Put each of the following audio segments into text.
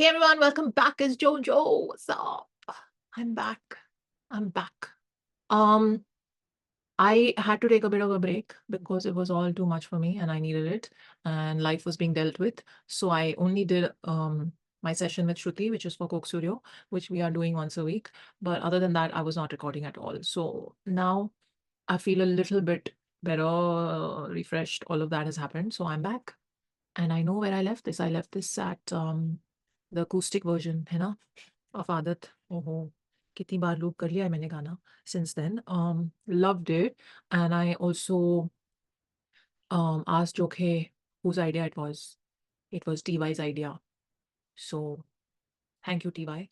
Hey everyone, welcome back. It's Jojo. What's up? I'm back. I'm back. Um, I had to take a bit of a break because it was all too much for me and I needed it, and life was being dealt with. So I only did my session with Shruti, which is for Coke Studio, which we are doing once a week. But other than that, I was not recording at all. So now I feel a little bit better, refreshed. All of that has happened. So I'm back. And I know where I left this. I left this at the acoustic version, है ना, of Aadat. ओहो, कितनी बार loop कर लिया है मैंने गाना since then. Loved it. And I also asked Jokhe whose idea it was. It was TY's idea. So thank you, TY,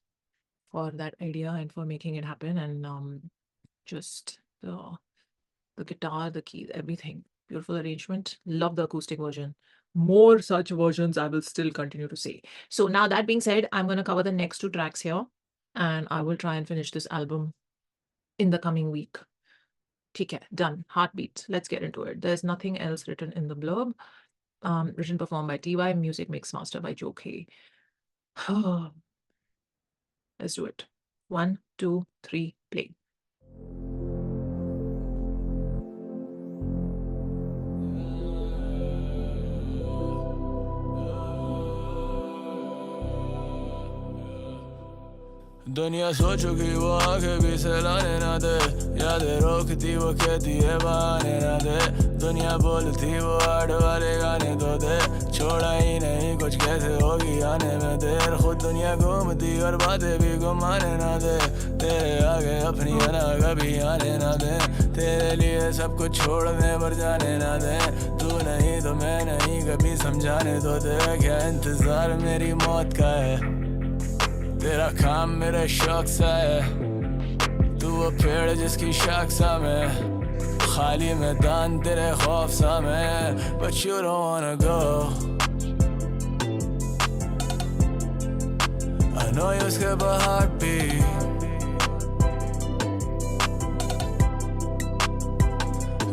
for that idea and for making it happen. And just the guitar, the keys, everything. Beautiful arrangement. Love the acoustic version. More such versions, I will still continue to say. So now that being said, I'm going to cover the next two tracks here and I will try and finish this album in the coming week. ठीक है, done. Heartbeat. Let's get into it. There's nothing else written in the blurb. Written performed by TY, music mix master by Joe K. Let's do it. 1, 2, 3, play. दुनिया सो चुकी वो आंखें भी सहलाने ना दे, यादें रोकती वो कहती है बहाने ना दे, दुनिया बोलती वो आड़ वाले गाने तो दे, छोड़ा ही नहीं कुछ कैसे होगी आने में देर, खुद दुनिया घूमती और बातें भी घुमाने ना दे, तेरे आगे अपनी अना कभी आने ना दे, तेरे लिए सब कुछ छोड़ने पर जाने ना दे, तू नहीं तो मैं नहीं कभी समझाने तो दे, क्या इंतजार मेरी मौत का है, तेरा काम मेरे शौक सा है, तू वो पेड़ जिसकी शाख सा मैं, खाली मैदान तेरे खौफ सा मैं, but you don't wanna go. I know you skip a heartbeat,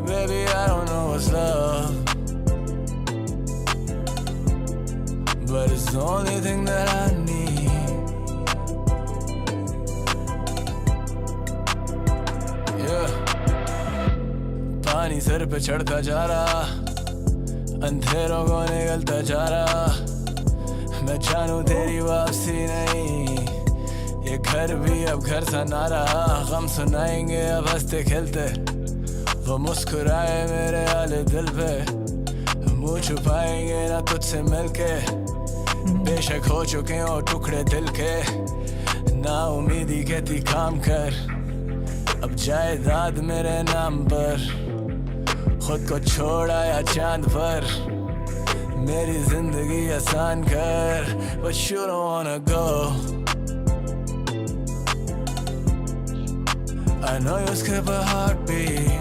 baby I don't know what's love, but it's the only thing that I need. पानी सर पे चढ़ता जा रहा, अंधेरों को निकलता जा रहा, मैं जानू तेरी वापसी नहीं, ये घर भी अब घर सा ना रहा, गम सुनाएंगे अब हंसते खेलते, वो मुस्कुराए मेरे आले दिल पे, मुँह छुपाएंगे ना तुझसे मिलके, बेशक हो चुके हो टुकड़े दिल के, ना उम्मीदी कहती काम कर, अब जायदाद मेरे नाम पर, खुद को छोड़ाया चांद पर, मेरी जिंदगी आसान कर, but you don't wanna go. I know you skip a heartbeat,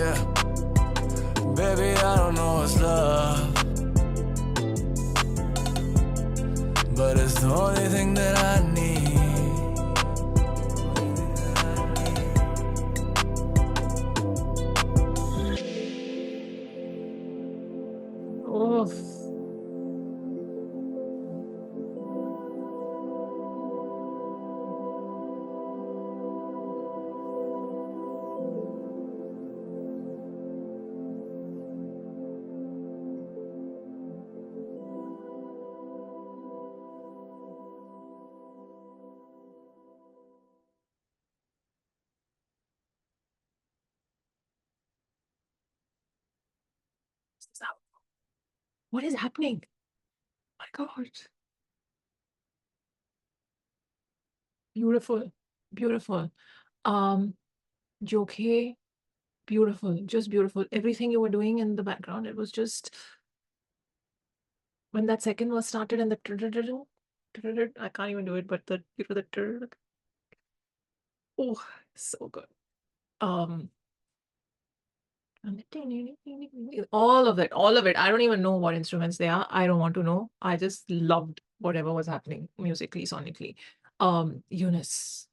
yeah, baby I don't know what's love, but it's the only thing that I need. Oh, what is happening? My God. Beautiful. Beautiful. Jokhe, beautiful. Just beautiful. Everything you were doing in the background, it was just when that second was started and the I can't even do it, but the oh, so good. Um and all of it, all of it. I don't even know what instruments they are. I don't want to know. I just loved whatever was happening musically, sonically. Eunice.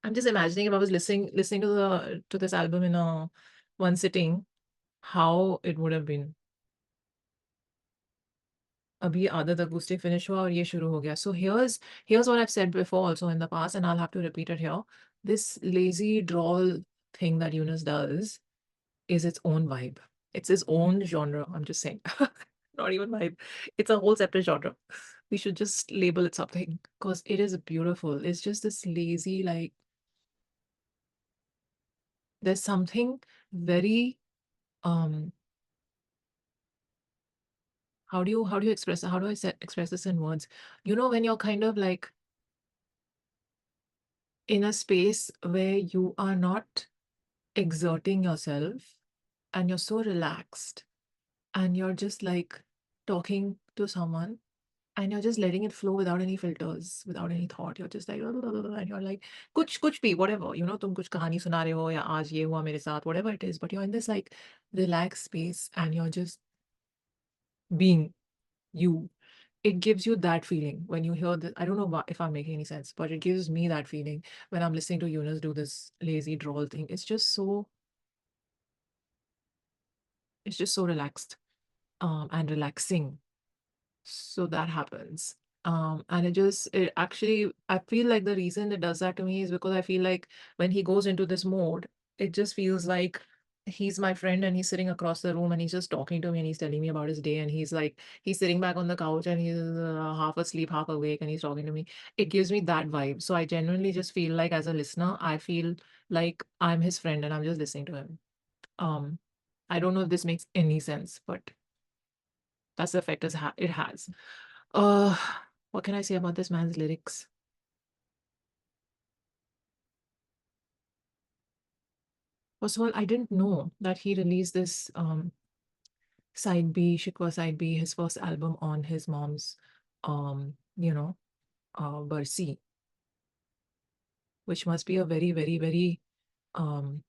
I'm just imagining if I was listening to this album in a one sitting, how it would have been. अभी आदत acoustic finish हुआ और ये शुरू हो गया. So here's what I've said before also in the past, and I'll have to repeat it here. This lazy drawl thing that Yunus does is its own vibe. It's his own genre. I'm just saying. Not even vibe. It's a whole separate genre. We should just label it something because it is beautiful. It's just this lazy, like, there's something very um how do you express how do I express this in words? You know, when you're kind of like in a space where you are not exerting yourself and you're so relaxed and you're just like talking to someone and you're just letting it flow without any filters, without any thought. You're just like and you're like कुछ भी whatever, you know, तुम कुछ कहानी सुना रहे हो या आज ये हुआ मेरे साथ, whatever it is, but you're in this like relaxed space and you're just being you. It gives you that feeling when you hear this. I don't know if I'm making any sense, but it gives me that feeling when I'm listening to Eunice do this lazy drawl thing. It's just so relaxed and relaxing. So that happens. And it actually, I feel like the reason it does that to me is because I feel like when he goes into this mode, it just feels like he's my friend and he's sitting across the room and he's just talking to me and he's telling me about his day and he's sitting back on the couch and he's half asleep, half awake and he's talking to me. It gives me that vibe. So I genuinely just feel like as a listener, I feel like I'm his friend and I'm just listening to him. Um, I don't know if this makes any sense, but that's the effect it has. Uh, what can I say about this man's lyrics? First of all, I didn't know that he released this side B, Shikwa side B, his first album on his mom's you know, Barsi, which must be a very, very, very um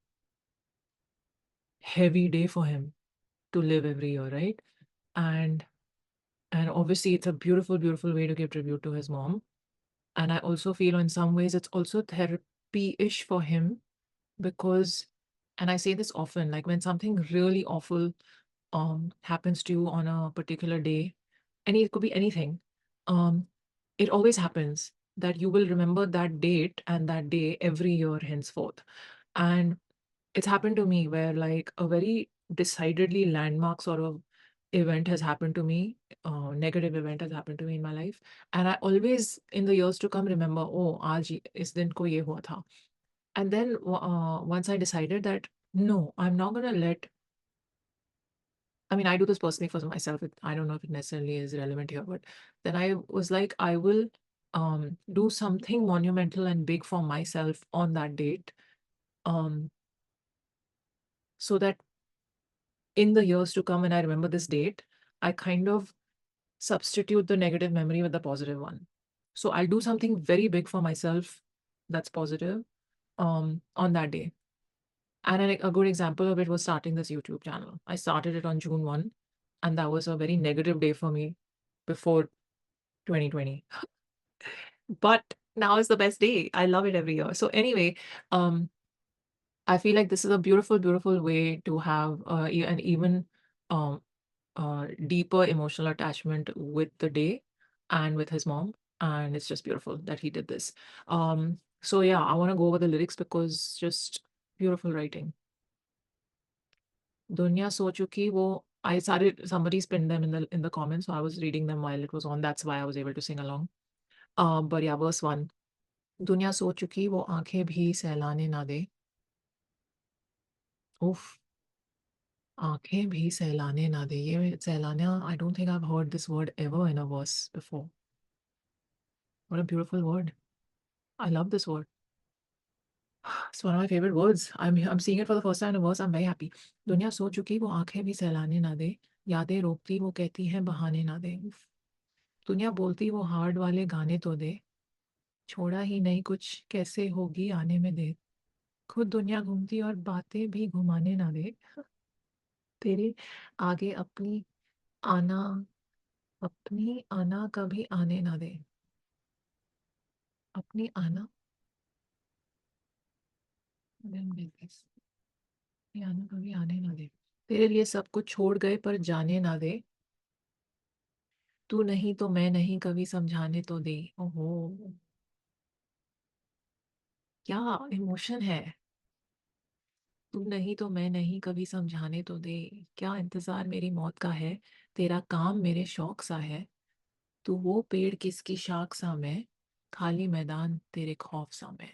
heavy day for him to live every year, right? And and obviously it's a beautiful, beautiful way to give tribute to his mom. And I also feel in some ways it's also therapy-ish for him because, and I say this often, like when something really awful happens to you on a particular day, it could be anything, um, it always happens that you will remember that date and that day every year henceforth. And it's happened to me where like a very decidedly landmark sort of event has happened to me, negative event has happened to me in my life, and I always in the years to come remember, oh, आज इस दिन को ये हुआ था. And then once I decided that no, I'm not gonna let. I mean, I do this personally for myself. I don't know if it necessarily is relevant here, but then I was like, I will do something monumental and big for myself on that date, um, so that in the years to come, when I remember this date, I kind of substitute the negative memory with the positive one. So I'll do something very big for myself that's positive on that day. And a good example of it was starting this YouTube channel. I started it on June 1, and that was a very negative day for me before 2020. But now is the best day. I love it every year. So anyway, um, I feel like this is a beautiful, beautiful way to have an even um, deeper emotional attachment with the day and with his mom. And it's just beautiful that he did this. So yeah, I want to go over the lyrics because just beautiful writing. Dunya so chuki wo I started somebody's pinned them in the comments, so I was reading them while it was on. That's why I was able to sing along. But yeah, verse 1. दुनिया सो चुकी वो आंखें भी सहलाने ना दे. Oof. आंखें भी सहलाने ना दे. ये सहलाना, I don't think I've heard this word ever in a verse before. What a beautiful word. I love this word. It's one of my favorite words. I'm seeing it for the first time in a verse. I'm very happy. दुनिया सो चुकी वो आंखें भी सहलाने ना दे. यादें रोकती वो कहती हैं बहाने ना दे. Oof. दुनिया बोलती वो हार्ड वाले गाने तो दे. छोड़ा ही नहीं कुछ कैसे होगी आने में दे. खुद दुनिया घूमती और बातें भी घुमाने ना दे. तेरे आगे आना अपनी आना कभी आने ना दे. अपनी आना, I didn't get this. अपनी आना कभी आने ना दे. तेरे लिए सब कुछ छोड़ गए पर जाने ना दे, तू नहीं तो मैं नहीं कभी समझाने तो दे। ओहो, क्या इमोशन है। तू नहीं तो मैं नहीं कभी समझाने तो दे, क्या इंतजार मेरी मौत का है, तेरा काम मेरे शौक सा है, तू वो पेड़ किसकी शाख सा मैं, खाली मैदान तेरे खौफ सा मैं।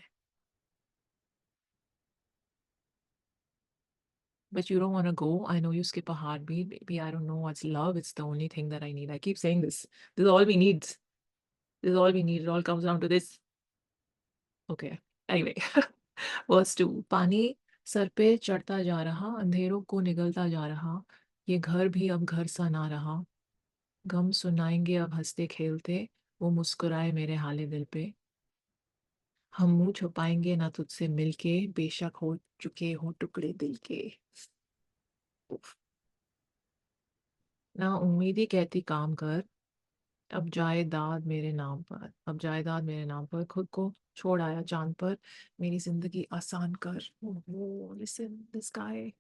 But you don't want to go. I know you skip a heartbeat. Maybe I don't know what's love. It's the only thing that I need. I keep saying this. This is all we need. This is all we need. It all comes down to this. Okay. Anyway, verse 2. पानी sir पे चढ़ता जा रहा, अंधेरों को निगलता जा रहा, ये घर भी अब घर सा ना रहा, गम सुनाएंगे अब हंसते खेलते, वो मुस्कुराए मेरे हाले दिल पे, हम मुंह छुपाएंगे ना तुझसे मिलके, बेशक हो चुके हो टुकड़े दिल के। उफ। ना उम्मीदी कहती काम कर, अब जायदाद मेरे नाम पर, अब जायदाद मेरे नाम पर, खुद को छोड़ आया चांद पर, मेरी जिंदगी आसान कर। Oh, listen this guy.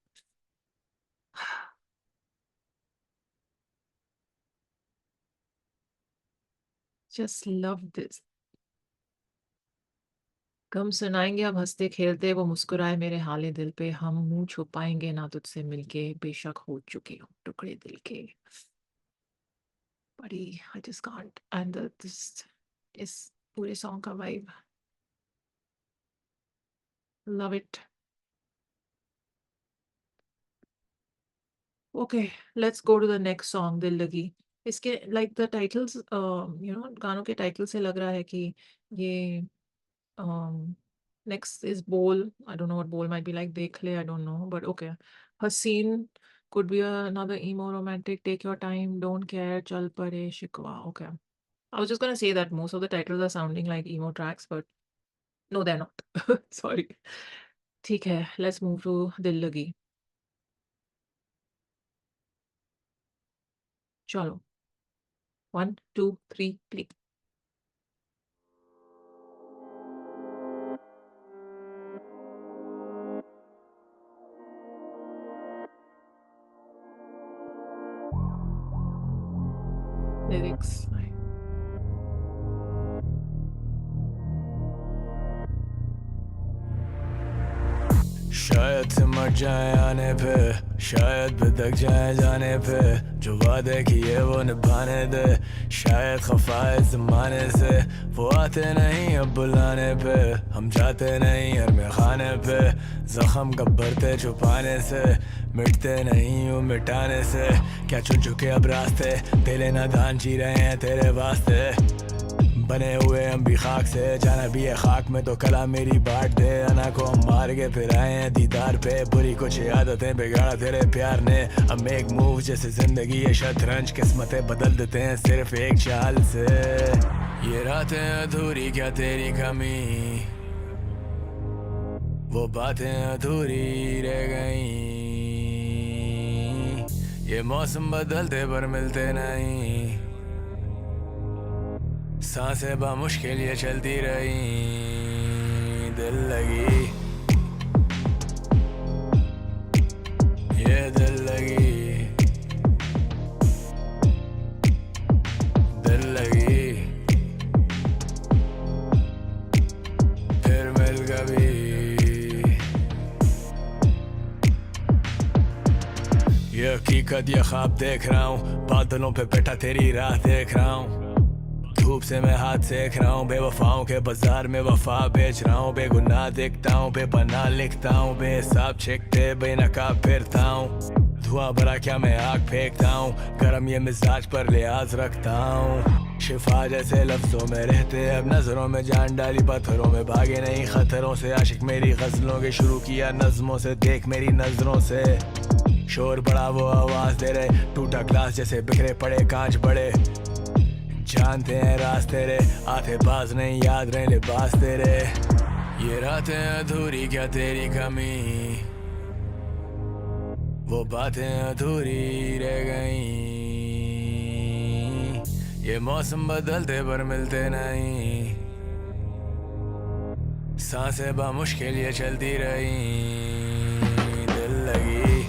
Just love this. गम सुनाएंगे अब हंसते खेलते, वो मुस्कुराए मेरे हाले दिल पे, हम मुंह छुपाएंगे ना तुझसे मिलके, बेशक हो चुके हो टुकड़े दिल के। बड़ी I just can't and this इस पूरे सॉन्ग का vibe, love it. Okay, let's go to the next song, दिल लगी। इसके लाइक द टाइटल्स, गानों के टाइटल से लग रहा है कि ये next is Bowl. I don't know what Bowl might be like. Dekh Le, I don't know, but okay. Haseen could be another emo romantic. Take your time, don't care, chal pade, shikwa. Okay. I was just gonna say that most of the titles are sounding like emo tracks, but no, they're not. Sorry. ठीक है, let's move to Dil Lagi. चलो, 1, 2, 3, play. Lyrics. शायद सिमट जाए आने पे, शायद भटक जाए जाने पे, जो वादे किए वो निभाने दे, शायद खफाए ज़माने से, वो आते नहीं अब बुलाने पे, हम जाते नहीं हर में खाने पे, जख्म कब भरते छुपाने से, मिटते नहीं यूँ मिटाने से, क्या चुन चुके अब रास्ते, दिले नादान जी रहे हैं तेरे वास्ते, बने हुए हम भी खाक से, जाना भी है खाक में तो कला मेरी बांट दे, अना को हम मार के फिर आए हैं दीदार पे, बुरी कुछ आदतें बिगाड़ा तेरे प्यार ने, हम एक मूव जैसे जिंदगी है शतरंज, किस्मतें बदल देते हैं सिर्फ एक चाल से, ये रातें अधूरी क्या तेरी कमी, वो बातें अधूरी रह गई, ये मौसम बदलते पर मिलते नहीं, सांसें बामुश्किल ये चलती रही, दिल लगी, ये दिल लगी, दिल लगी, फिर मिल कभी, ये हकीकत ये ख्वाब देख रहा हूँ, बादलों पे बैठा तेरी राह देख रहा हूँ, धूप से मैं हाथ सेक रहा हूँ, बेवफाओं के बाजार में वफा बेच रहा हूँ, बेगुनाह दिखता हूँ, बेपनाह लिखता हूँ, बेहिसाब छिकते बेनकाब फिरता हूँ, धुआं भरा क्या मैं आग फेंकता हूँ, गरम ये मिजाज पर लिहाज रखता हूँ, शिफा जैसे लफ्जों में रहते अब नजरों में जान डाली, पत्थरों में भागे नहीं खतरों से, आशिक मेरी गजलों के शुरू किया नज्मों से, देख मेरी नजरों से, शोर बड़ा वो आवाज दे रहे, टूटा ग्लास जैसे बिखरे पड़े कांच बड़े, जानते हैं राज तेरे, आते बाज नहीं याद रहे लिबास तेरे, ये रातें अधूरी क्या तेरी कमी, वो बातें अधूरी रह गई, ये मौसम बदलते पर मिलते नहीं, सांसें बामुश्किल ये चलती रही, दिल लगी,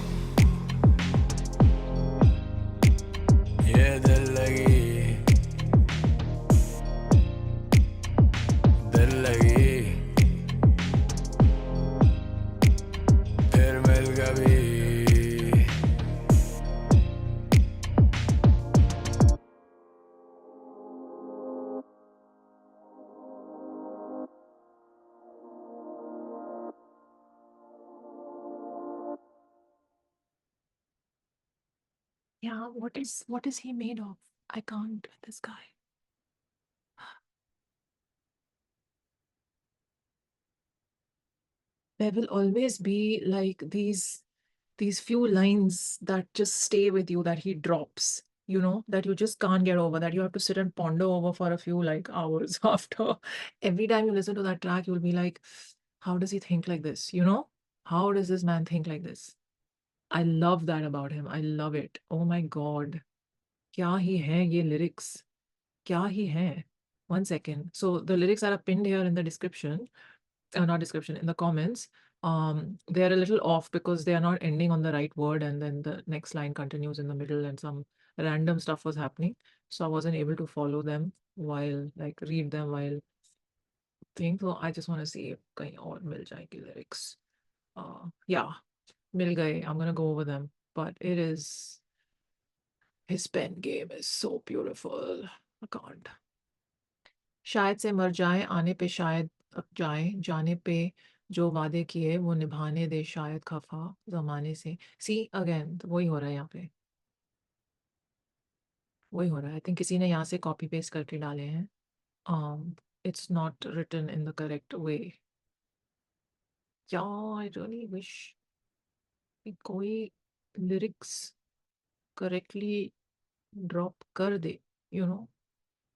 Yeah, what is he made of? I can't with this guy. There will always be like these few lines that just stay with you that he drops, you know, that you just can't get over, that you have to sit and ponder over for a few like hours after. Every time you listen to that track, you'll be like, how does he think like this? You know? How does this man think like this? I love that about him. I love it. Oh my God. क्या ही है ये lyrics? क्या ही है? One second. So the lyrics that are pinned here in the description, not description, in the comments, they're a little off because they are not ending on the right word, and then the next line continues in the middle, and some random stuff was happening. So I wasn't able to follow them while like read them while think. So I just want to see if कहीं और मिल जाएगी lyrics. Yeah, मिल गए. I'm gonna go over them, but it is his pen game is so beautiful. I can't. शायद से मर जाए आने पे शायद अब जाए जाने पे जो वादे किए वो निभाने दे शायद खफा जमाने से सी अगेन वही हो रहा है यहाँ पे वही हो रहा है आई थिंक किसी ने यहाँ से कॉपी पेस्ट करके डाले हैं it's not written in the correct way या आई रियली विश कोई लिरिक्स करेक्टली ड्रॉप कर दे you know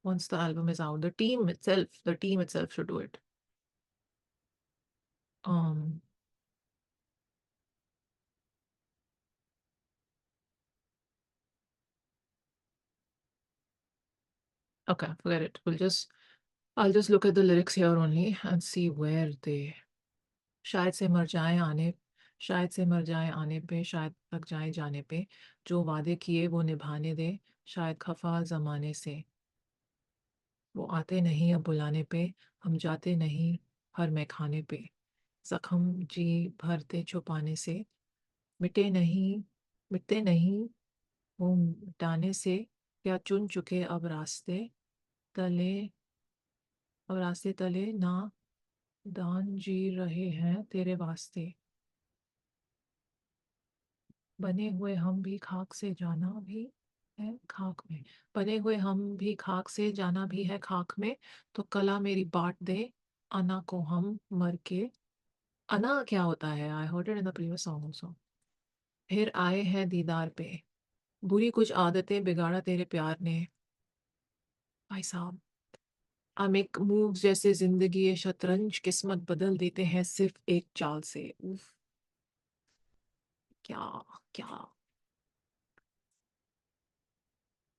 once the album is out the team itself should do it um okay forget it I'll just look at the lyrics here only and see where they शायद से मर जाए आने शायद से मर जाए आने पे शायद तक जाए जाने पे जो वादे किए वो निभाने दे शायद खफा जमाने से वो आते नहीं अब बुलाने पे हम जाते नहीं हर मैखाने पे जख्म जी भरते छुपाने से मिटे नहीं मिटते नहीं वो मिटाने से क्या चुन चुके तले अब रास्ते तले ना दान जी रहे हैं तेरे वास्ते बने हुए हम भी खाक से जाना भी है खाक में बने हुए हम भी खाक से जाना भी है खाक में तो कला मेरी बांट दे अना को हम मर के अना क्या होता है I heard it in the previous song also फिर आए हैं दीदार पे बुरी कुछ आदतें बिगाड़ा तेरे प्यार ने भाई साहब आई मेक मूव्स जैसे जिंदगी ये शतरंज किस्मत बदल देते हैं सिर्फ एक चाल से उफ क्या क्या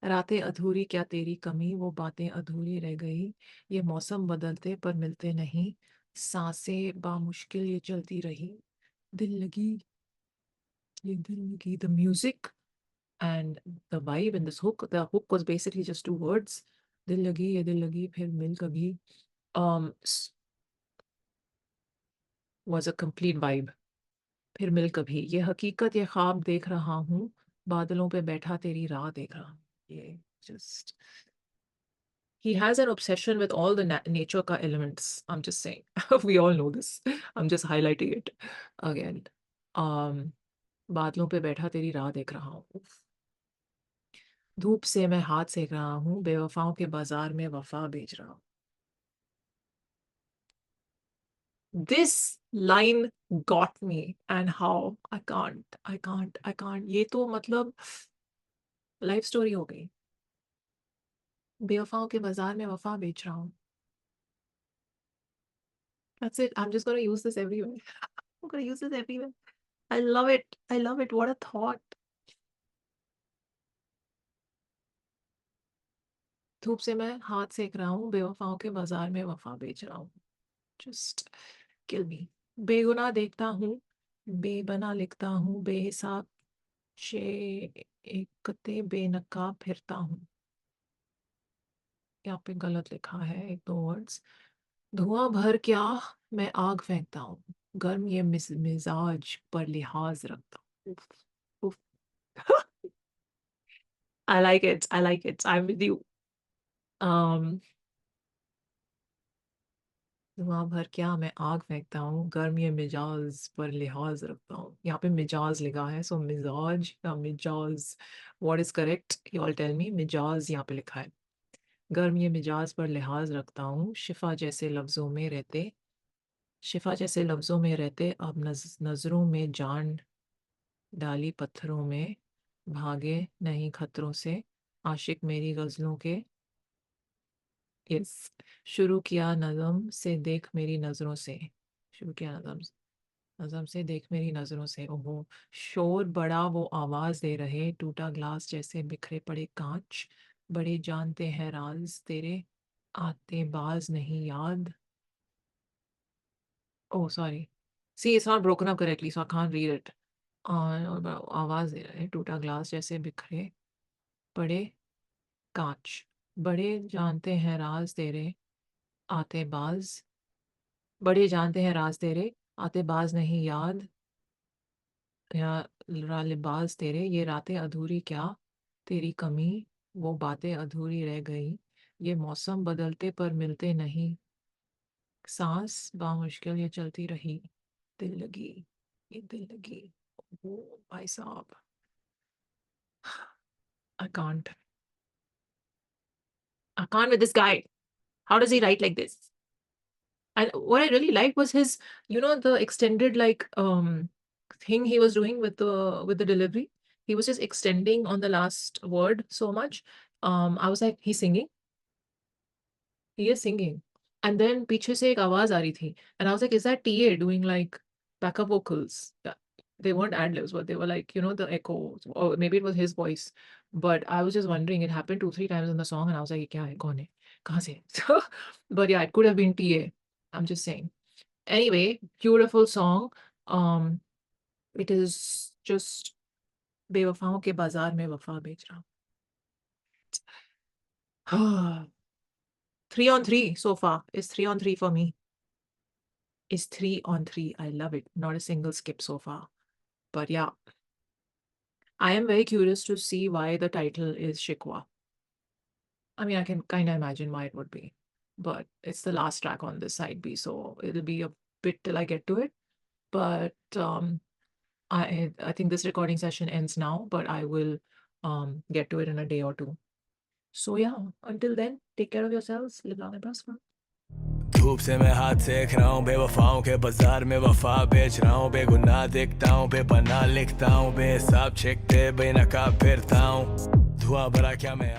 रातें अधूरी क्या तेरी कमी वो बातें अधूरी रह गई ये मौसम बदलते पर मिलते नहीं सांसें बामुश्किल ये चलती रही दिल लगी ये दिल लगी the music and the vibe in this hook the hook was basically just two words दिल लगी ये दिल लगी फिर मिल कभी um was a complete vibe फिर मिल कभी ये हकीकत ये ख्वाब देख रहा हूँ बादलों पे बैठा तेरी राह देख रहा हूँ ये just he has an obsession with all the nature ka elements. I'm just saying. We all know this. I'm just highlighting it again. Um, बादलों पे बैठा तेरी राह देख रहा हूँ उफ, धूप से मैं हाथ सेक रहा हूँ बेवफाओं के बाजार में वफा बेच रहा हूँ This line got me and how I can't ये तो मतलब लाइफ स्टोरी हो गई बेवफाओं के बाजार में वफा बेच रहा हूँ That's it. I'm just going to use this everywhere. I'm going to use this everywhere. I love it. I love it. What a thought. धूप से मैं हाथ सेक रहा हूँ बेवफाओं के बाजार में वफा बेच रहा हूँ जस्ट किल मी बेगुनाह देखता हूँ बेबना लिखता हूँ बेहिसाब शे एकते बेनकाब फिरता हूँ यहाँ पे गलत लिखा है एक दो वर्ड्स धुआं भर क्या मैं आग फेंकता हूँ गर्म ये मिजाज पर लिहाज रखता हूँ उफ, उफ. I like it. I like it. I'm with you. Um, धुआं भर क्या मैं आग फेंकता हूँ, गर्म ये मिजाज पर लिहाज रखता हूँ। यहाँ पे मिजाज लिखा है, सो मिजाज या मिजाज, what is correct, you all tell me. मिजाज यहाँ पे लिखा है। गर्म ये मिजाज पर लिहाज रखता हूँ, शिफा जैसे लफ्जों में रहते, शिफा जैसे लफ्जों में रहते, अब नजरों में जान डाली पत्थरों में, भागे नहीं खतरों से, आशिक मेरी गजलों के। यस, शुरू किया नज़म से देख मेरी नज़रों से, शुरू किया नज़म नज़म से देख मेरी नज़रों से। ओहो, शोर बड़ा वो आवाज़ दे रहे, टूटा ग्लास जैसे बिखरे पड़े कांच, बड़े जानते हैं राज तेरे, आते बाज नहीं याद। Oh sorry, see it's not broken up correctly so I can't read it. और आवाज़ दे रहे, टूटा ग्लास जैसे बिखरे पड़े कांच, बड़े जानते हैं राज तेरे, आते बाज, बड़े जानते हैं राज तेरे, आते बाज नहीं याद, या लिबास तेरे, ये रातें अधूरी क्या, तेरी कमी, वो बातें अधूरी रह गई, ये मौसम बदलते पर मिलते नहीं, सांस बामुश्किल ये चलती रही, दिल लगी, ये दिल लगी। ओ भाई साहब, I can't, I can't with this guy, how does he right like this? And what I really liked was his, the extended thing he was doing with the delivery. He was just extending on the last word so much. I was like, he's singing, he is singing. And then पीछे से एक आवाज आ रही थी. And I was like, is that TA doing like backup vocals? Yeah. They weren't ad-libs, but they were like, the echo, or maybe it was his voice. But I was just wondering, it happened 2, 3 times in the song, and I was like, ये क्या है? कौन है? कहाँ से? So, but yeah, it could have been TA. I'm just saying. Anyway, beautiful song. Um, it is just बेवफाओं के बाजार में वफा बेच रहा हूँ. 3 on 3 so far. It's 3 on 3 for me. It's 3 on 3. I love it. Not a single skip so far. But yeah, I am very curious to see why the title is Shikwa. I mean, I can kind of imagine why it would be, but it's the last track on this side B, so it'll be a bit till I get to it. But I think this recording session ends now, but I will get to it in a day or two. So yeah, until then, take care of yourselves, live long and prosper. धूप से मैं हाथ सेक रहा हूँ, बेवफाओं के बाजार में वफा बेच रहा हूँ, बेगुनाह दिखता हूँ, बेपनाह लिखता हूँ, बेहिसाब छिकते बेनकाब फिरता हूँ, धुआं भरा क्या मैं